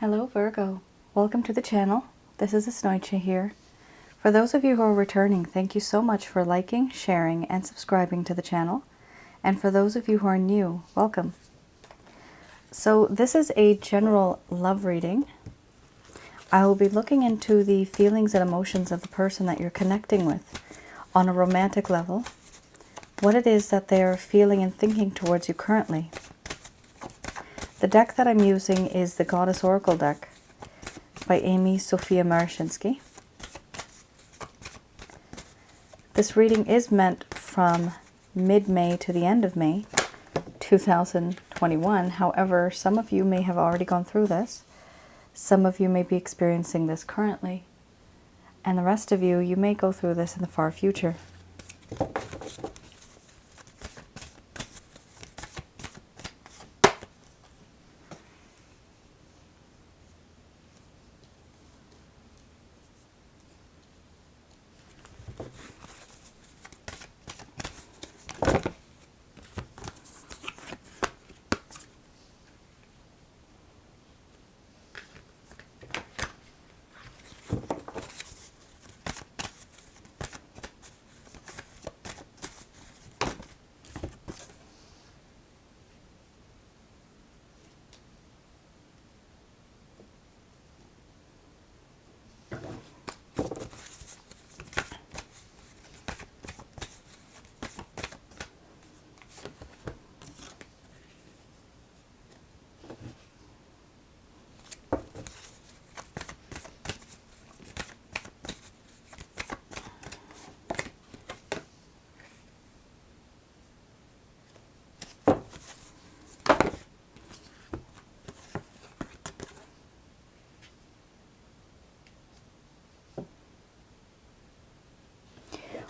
Hello Virgo, welcome to the channel. This is Asnointia here. For those of you who are returning, thank you so much for liking, sharing, and subscribing to the channel. And for those of you who are new, welcome. So this is a general love reading. I will be looking into the feelings and emotions of the person that you're connecting with on a romantic level, what it is that they are feeling and thinking towards you currently. The deck that I'm using is the Goddess Oracle deck by Amy Sophia Marashinsky. This reading is meant from mid-May to the end of May 2021. However, some of you may have already gone through this. Some of you may be experiencing this currently. And the rest of you, you may go through this in the far future.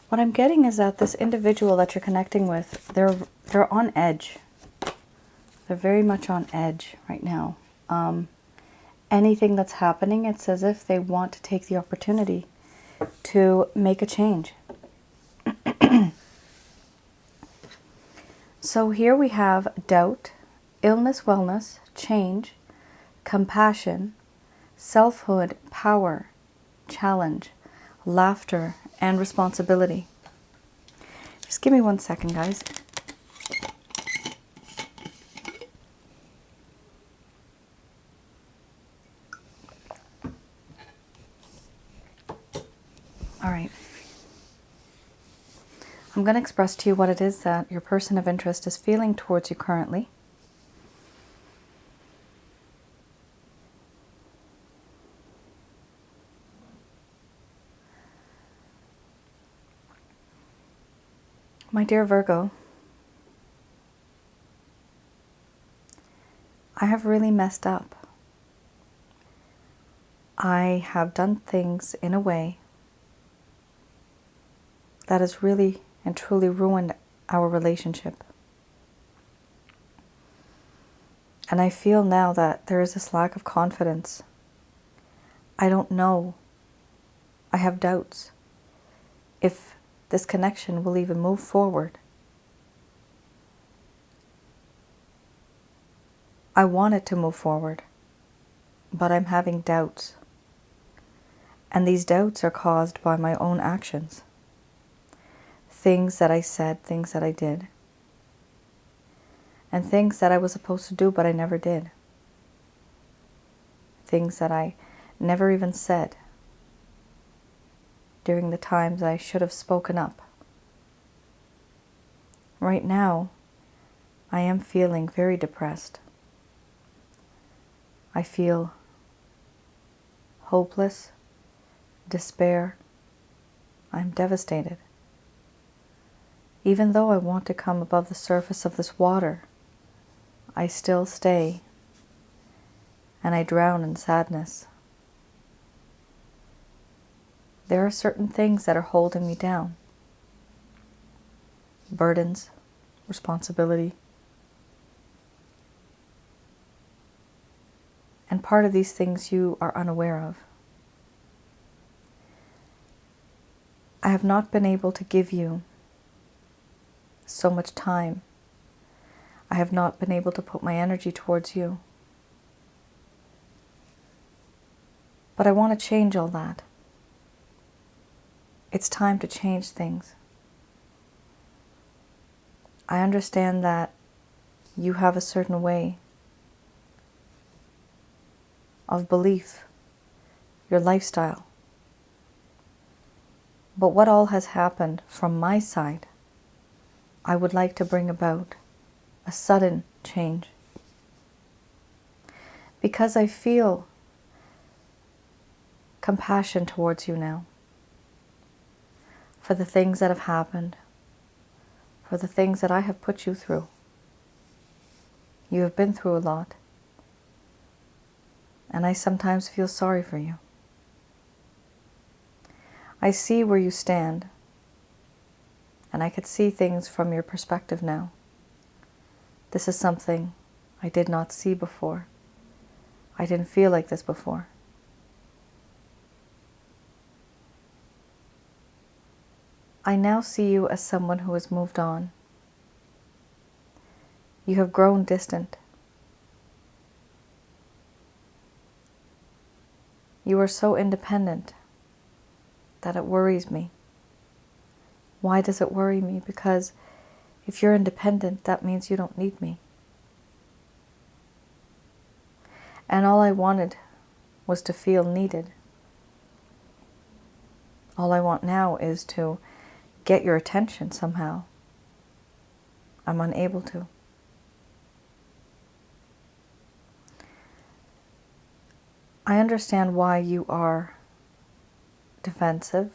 What I'm getting is that this individual that you're connecting with, they're on edge. They're very much on edge right now. Anything that's happening, it's as if they want to take the opportunity to make a change. So here we have doubt, illness, wellness, change, compassion, selfhood, power, challenge, laughter, and responsibility. Just give me 1 second, guys. All right. I'm going to express to you what it is that your person of interest is feeling towards you currently. My dear Virgo, I have really messed up. I have done things in a way that has really and truly ruined our relationship. And I feel now that there is this lack of confidence. I don't know. I have doubts if this connection will even move forward. I want it to move forward, but I'm having doubts. And these doubts are caused by my own actions. Things that I said, things that I did. And things that I was supposed to do, but I never did. Things that I never even said during the times I should have spoken up. Right now, I am feeling very depressed. I feel hopeless, despair. I'm devastated. Even though I want to come above the surface of this water, I still stay, and I drown in sadness. There are certain things that are holding me down. Burdens, responsibility. And part of these things you are unaware of. I have not been able to give you so much time. I have not been able to put my energy towards you. But I want to change all that. It's time to change things. I understand that you have a certain way of belief, your lifestyle. But what all has happened from my side, I would like to bring about a sudden change. Because I feel compassion towards you now for the things that have happened, for the things that I have put you through. You have been through a lot, and I sometimes feel sorry for you. I see where you stand, and I could see things from your perspective now. This is something I did not see before. I didn't feel like this before. I now see you as someone who has moved on. You have grown distant. You are so independent that it worries me. Why does it worry me? Because if you're independent, that means you don't need me. And all I wanted was to feel needed. All I want now is to get your attention somehow. I'm unable to. I understand why you are defensive,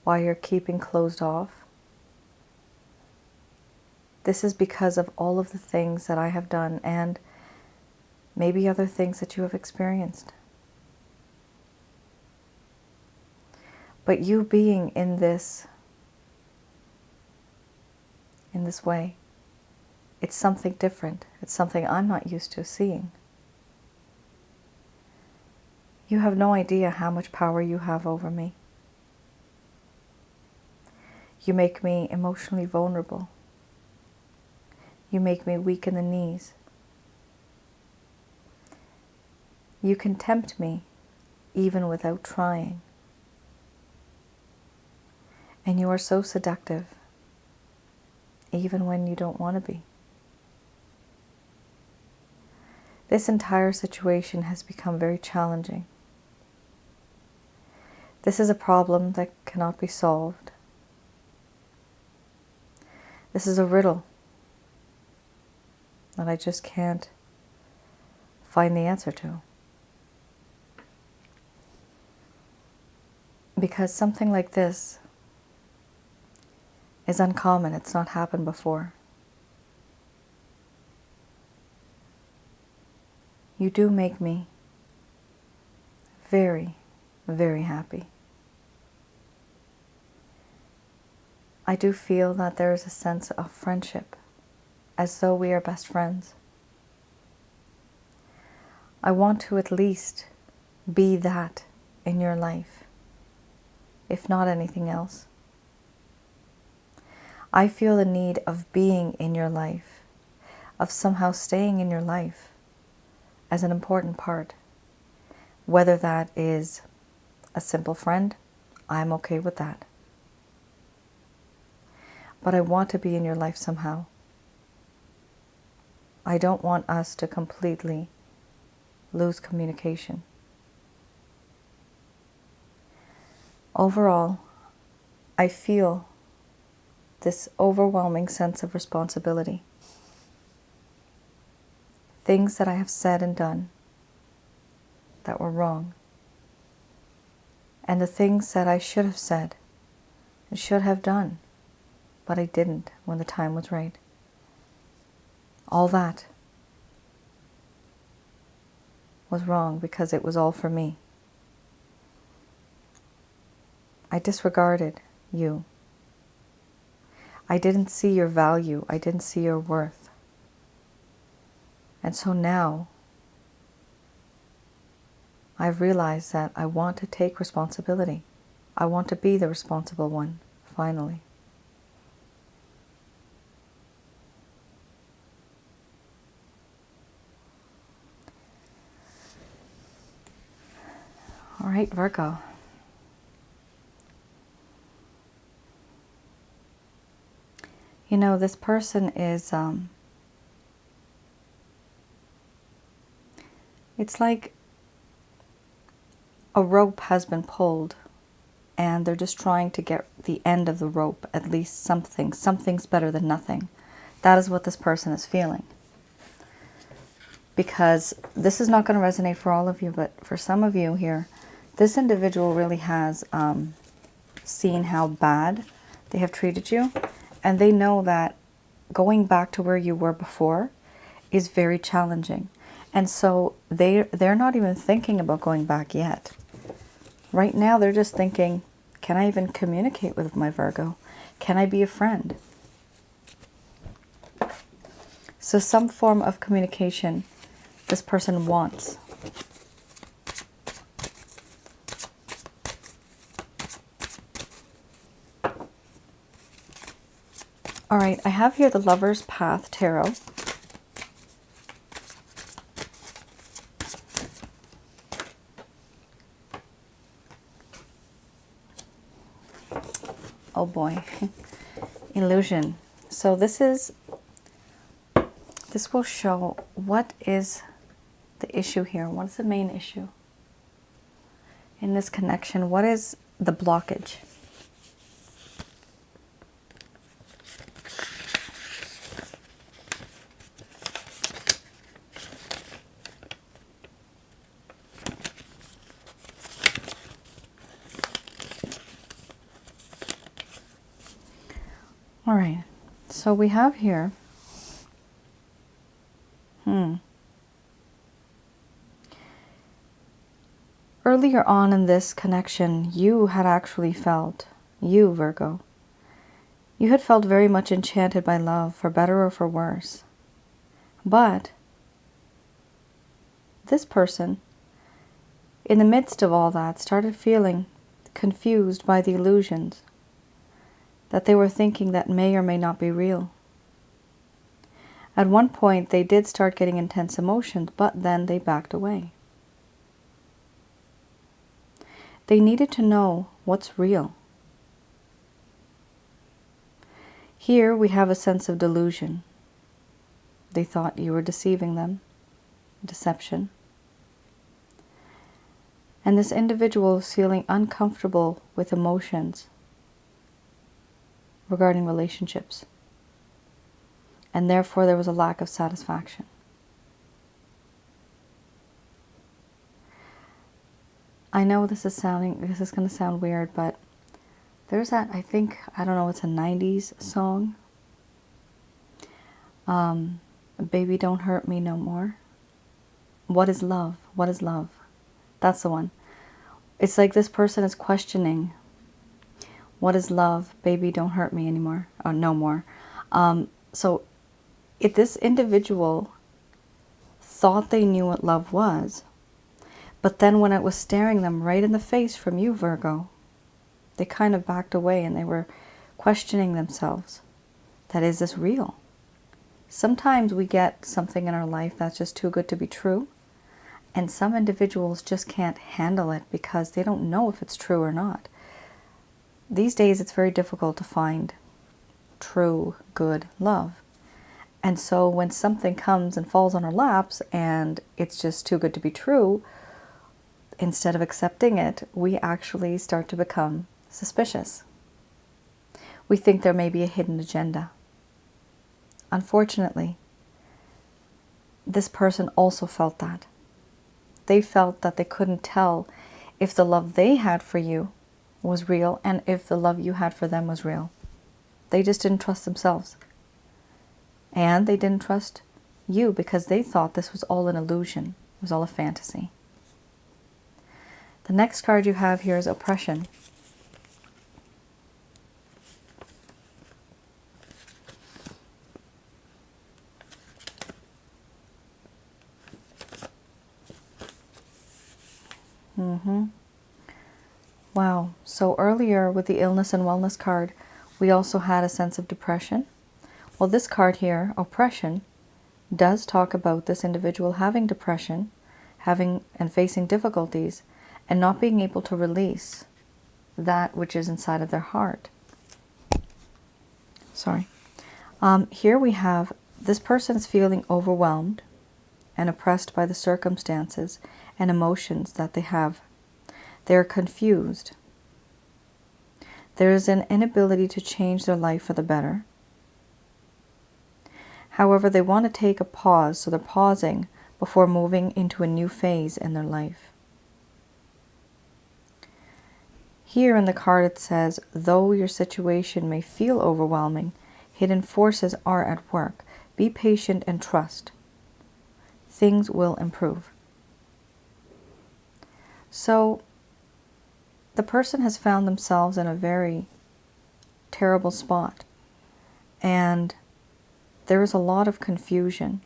why you're keeping closed off. This is because of all of the things that I have done and maybe other things that you have experienced. But you being in this way, it's something different. It's something I'm not used to seeing. You have no idea how much power you have over me. You make me emotionally vulnerable. You make me weak in the knees. You can tempt me even without trying. And you are so seductive, even when you don't want to be. This entire situation has become very challenging. This is a problem that cannot be solved. This is a riddle that I just can't find the answer to. Because something like this is uncommon. It's not happened before. You do make me very, very happy. I do feel that there is a sense of friendship, as though we are best friends. I want to at least be that in your life, if not anything else. I feel the need of being in your life, of somehow staying in your life as an important part. Whether that is a simple friend, I'm okay with that. But I want to be in your life somehow. I don't want us to completely lose communication. Overall, I feel this overwhelming sense of responsibility. Things that I have said and done that were wrong. And the things that I should have said and should have done, but I didn't when the time was right. All that was wrong because it was all for me. I disregarded you. I didn't see your value. I didn't see your worth. And so now I've realized that I want to take responsibility. I want to be the responsible one, finally. All right, Virgo. You know, this person is, it's like a rope has been pulled and they're just trying to get the end of the rope, at least something. Something's better than nothing. That is what this person is feeling. Because this is not going to resonate for all of you, but for some of you here, this individual really has seen how bad they have treated you. And they know that going back to where you were before is very challenging. And so they're not even thinking about going back yet. Right now, they're just thinking, can I even communicate with my Virgo? Can I be a friend? So some form of communication this person wants. All right, I have here the Lover's Path Tarot. Oh boy, illusion. So this will show what is the issue here. What is the main issue in this connection? What is the blockage? All right, so we have here, earlier on in this connection, you had actually felt, you Virgo, you had felt very much enchanted by love, for better or for worse. But this person, in the midst of all that, started feeling confused by the illusions that they were thinking that may or may not be real. At one point, they did start getting intense emotions, but then they backed away. They needed to know what's real. Here we have a sense of delusion. They thought you were deceiving them. Deception. And this individual is feeling uncomfortable with emotions regarding relationships. And therefore there was a lack of satisfaction. I know this is going to sound weird, but there's that, I don't know, it's a 90s song. Baby, don't hurt me no more. What is love? What is love? That's the one. It's like this person is questioning, what is love? Baby, don't hurt me anymore. Or no more. So if this individual thought they knew what love was, but then when it was staring them right in the face from you, Virgo, they kind of backed away and they were questioning themselves. That is this real? Sometimes we get something in our life that's just too good to be true. And some individuals just can't handle it because they don't know if it's true or not. These days, it's very difficult to find true, good love. And so when something comes and falls on our laps and it's just too good to be true, instead of accepting it, we actually start to become suspicious. We think there may be a hidden agenda. Unfortunately, this person also felt that. They felt that they couldn't tell if the love they had for you was real and if the love you had for them was real. They just didn't trust themselves. And they didn't trust you because they thought this was all an illusion. It was all a fantasy. The next card you have here is oppression. Wow. So earlier with the illness and wellness card, we also had a sense of depression. Well, this card here, oppression, does talk about this individual having depression, having and facing difficulties, and not being able to release that which is inside of their heart. Sorry. Here we have this person is feeling overwhelmed and oppressed by the circumstances and emotions that they have. They are confused. There is an inability to change their life for the better. However, they want to take a pause, so they're pausing before moving into a new phase in their life. Here in the card it says, though your situation may feel overwhelming, hidden forces are at work. Be patient and trust. Things will improve. So, the person has found themselves in a very terrible spot. And there is a lot of confusion.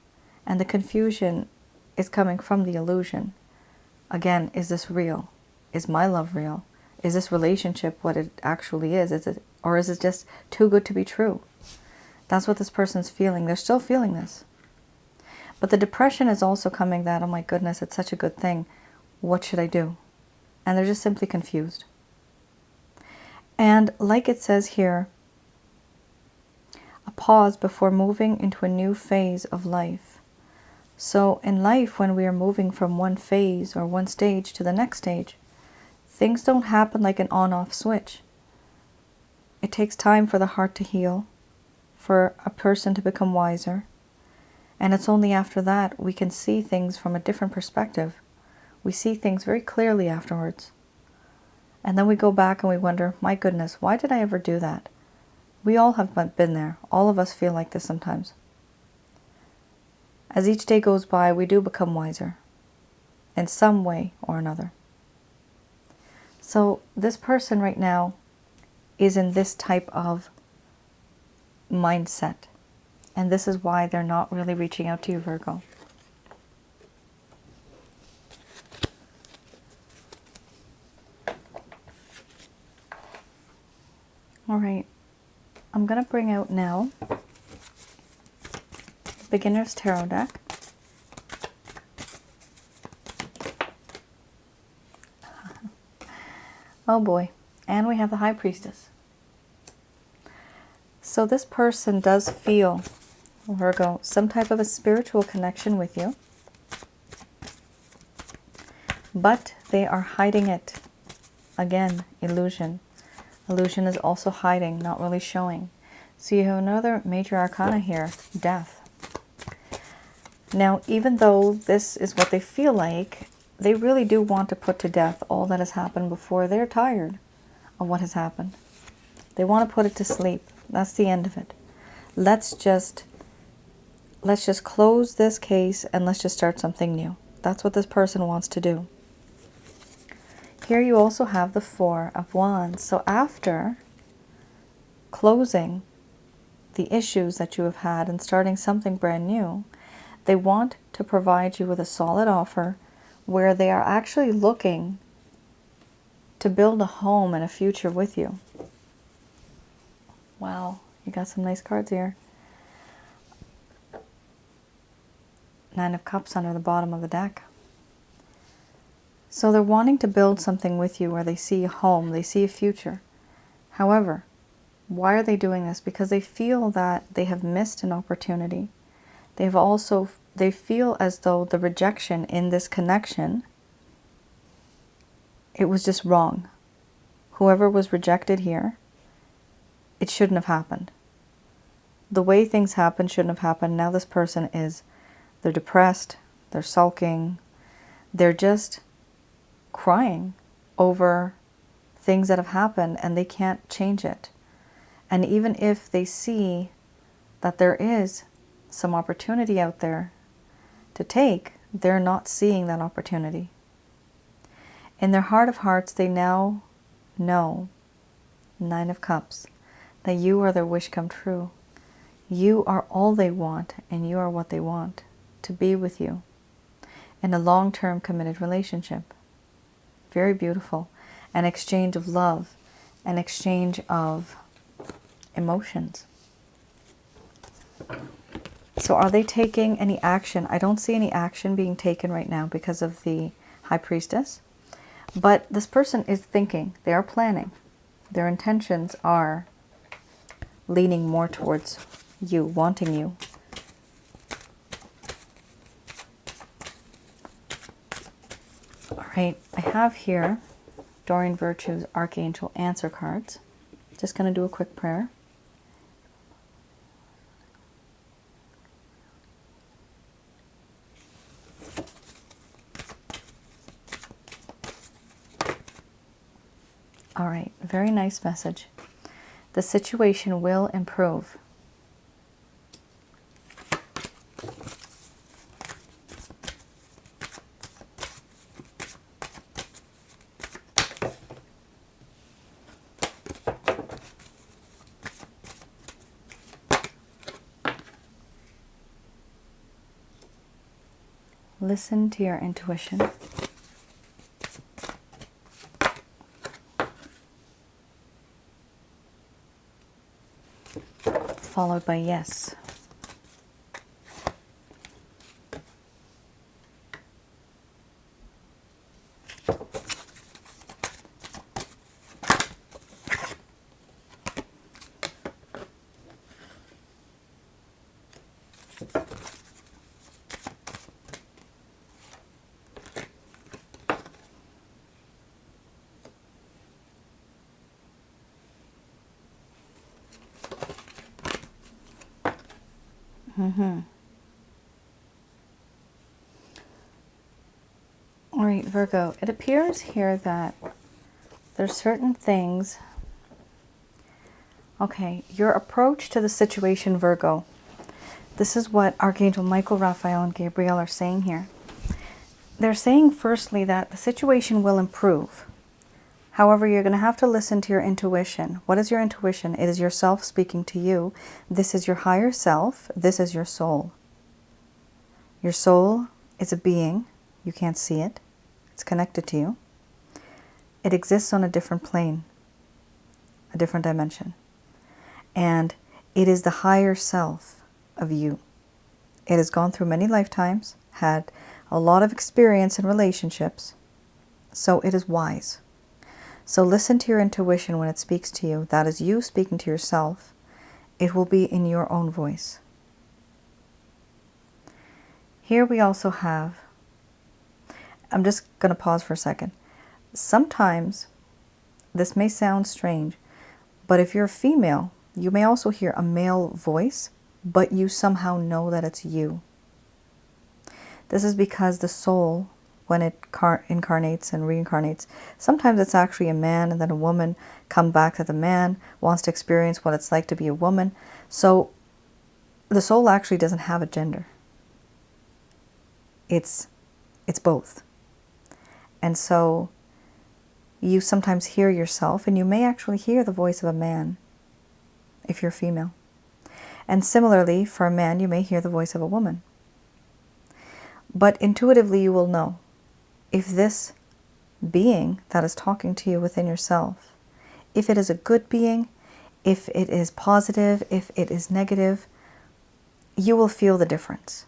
And the confusion is coming from the illusion. Again, is this real? Is my love real? Is this relationship what it actually is? Or is it just too good to be true? That's what this person's feeling. They're still feeling this. But the depression is also coming that, oh my goodness, it's such a good thing. What should I do? And they're just simply confused. And like it says here, a pause before moving into a new phase of life. So in life, when we are moving from one phase or one stage to the next stage, things don't happen like an on-off switch. It takes time for the heart to heal, for a person to become wiser. And it's only after that we can see things from a different perspective. We see things very clearly afterwards. And then we go back and we wonder, my goodness, why did I ever do that? We all have been there. All of us feel like this sometimes. As each day goes by, we do become wiser in some way or another. So this person right now is in this type of mindset. And this is why they're not really reaching out to you, Virgo. All right. I'm going to bring out now Beginner's Tarot deck. Oh boy. And we have the High Priestess. So this person does feel, Virgo, some type of a spiritual connection with you. But they are hiding it. Again, illusion. Illusion is also hiding, not really showing. So you have another major arcana here, Death. Now, even though this is what they feel like, they really do want to put to death all that has happened before. They're tired of what has happened. They want to put it to sleep. That's the end of it. Let's just close this case and let's just start something new. That's what this person wants to do. Here you also have the Four of Wands. So after closing the issues that you have had and starting something brand new, they want to provide you with a solid offer where they are actually looking to build a home and a future with you. Wow, you got some nice cards here. Nine of Cups under the bottom of the deck. So they're wanting to build something with you where they see a home, they see a future. However, why are they doing this? Because they feel that they have missed an opportunity. They feel as though the rejection in this connection, it was just wrong. Whoever was rejected here, it shouldn't have happened. The way things happened shouldn't have happened. Now this person they're depressed, they're sulking, they're just crying over things that have happened and they can't change it. And even if they see that there is some opportunity out there to take, they're not seeing that opportunity. In their heart of hearts, they now know, Nine of Cups, that you are their wish come true. You are all they want and you are what they want, to be with you in a long-term committed relationship. Very beautiful. An exchange of love, an exchange of emotions. So are they taking any action? I don't see any action being taken right now because of the High Priestess. But this person is thinking, they are planning. Their intentions are leaning more towards you, wanting you. All right, I have here Doreen Virtue's Archangel Answer cards. Just going to do a quick prayer. All right, very nice message. The situation will improve. Listen to your intuition. Followed by yes. All right, Virgo, it appears here that there's certain things. Okay, your approach to the situation, Virgo. This is what Archangel Michael, Raphael, and Gabriel are saying here. They're saying, firstly, that the situation will improve. However, you're going to have to listen to your intuition. What is your intuition? It is yourself speaking to you. This is your higher self. This is your soul. Your soul is a being. You can't see it. It's connected to you. It exists on a different plane, a different dimension. And it is the higher self of you. It has gone through many lifetimes, had a lot of experience in relationships, so it is wise. So listen to your intuition when it speaks to you. That is you speaking to yourself. It will be in your own voice. Here we also have, I'm just going to pause for a second. Sometimes, this may sound strange, but if you're a female, you may also hear a male voice, but you somehow know that it's you. This is because the soul, when it incarnates and reincarnates, sometimes it's actually a man, and then a woman comes back to the man, wants to experience what it's like to be a woman. So the soul actually doesn't have a gender. It's both. And so you sometimes hear yourself, and you may actually hear the voice of a man if you're female. And similarly, for a man, you may hear the voice of a woman. But intuitively, you will know if this being that is talking to you within yourself, if it is a good being, if it is positive, if it is negative, you will feel the difference.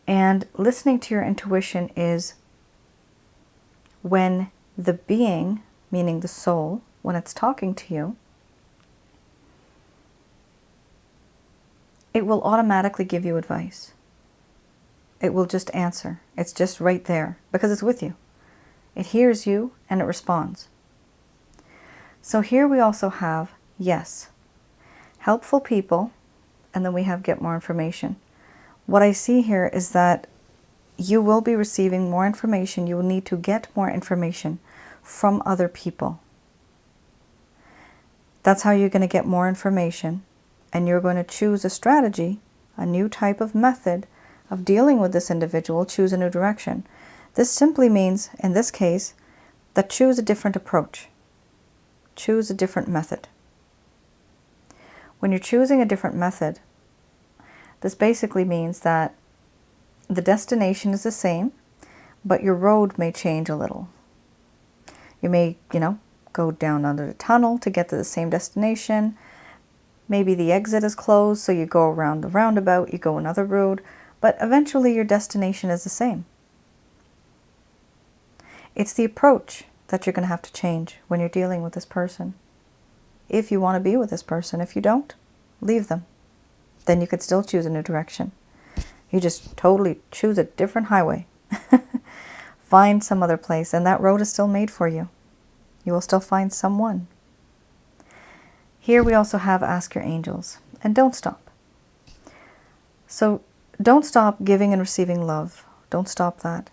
And listening to your intuition is when the being, meaning the soul, when it's talking to you, it will automatically give you advice. It will just answer. It's just right there because it's with you. It hears you and it responds. So here we also have yes, helpful people, and then we have get more information. What I see here is that you will be receiving more information. You will need to get more information from other people. That's how you're going to get more information, and you're going to choose a strategy, a new type of method of dealing with this individual, choose a new direction. This simply means, in this case, that choose a different approach. Choose a different method. When you're choosing a different method, this basically means that the destination is the same, but your road may change a little. You may, go down under the tunnel to get to the same destination. Maybe the exit is closed, so you go around the roundabout, you go another road, but eventually your destination is the same. It's the approach that you're going to have to change when you're dealing with this person. If you want to be with this person, if you don't, leave them. Then you could still choose a new direction. You just totally choose a different highway. Find some other place, and that road is still made for you. You will still find someone. Here we also have ask your angels, and don't stop. So don't stop giving and receiving love. Don't stop that.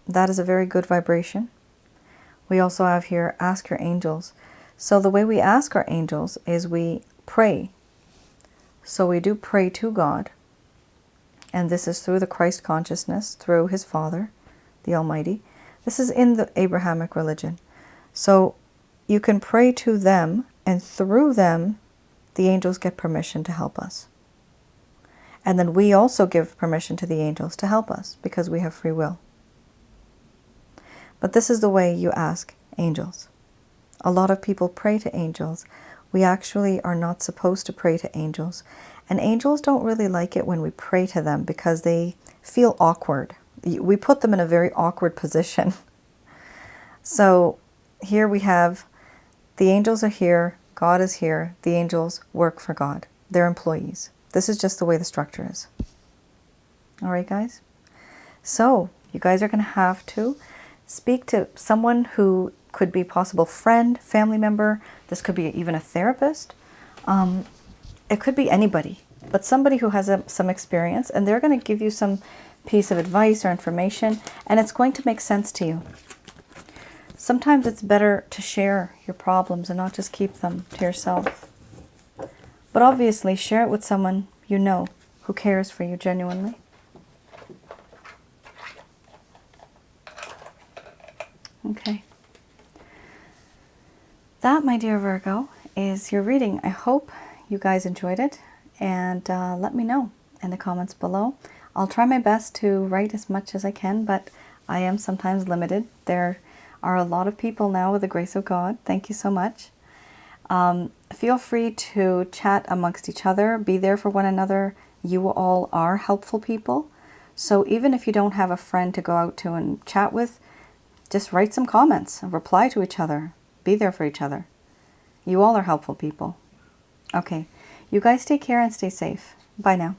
That is a very good vibration. We also have here, ask your angels. So the way we ask our angels is we pray. So we do pray to God. And this is through the Christ consciousness, through his Father, the Almighty. This is in the Abrahamic religion. So you can pray to them, and through them, the angels get permission to help us. And then we also give permission to the angels to help us, because we have free will. But this is the way you ask angels. A lot of people pray to angels. We actually are not supposed to pray to angels. And angels don't really like it when we pray to them because they feel awkward. We put them in a very awkward position. So here we have, the angels are here, God is here, the angels work for God. They're employees. This is just the way the structure is. All right, guys? So you guys are going to have to speak to someone who could be a possible friend, family member. This could be even a therapist. It could be anybody, but somebody who has some experience, and they're going to give you some piece of advice or information, and it's going to make sense to you. Sometimes it's better to share your problems and not just keep them to yourself. But obviously, share it with someone you know who cares for you genuinely. Okay. That, my dear Virgo, is your reading. I hope you guys enjoyed it, and let me know in the comments below. I'll try my best to write as much as I can, but I am sometimes limited. There are a lot of people now with the grace of God. Thank you so much. Feel free to chat amongst each other. Be there for one another. You all are helpful people. So even if you don't have a friend to go out to and chat with, just write some comments and reply to each other. Be there for each other. You all are helpful people. Okay. You guys take care and stay safe. Bye now.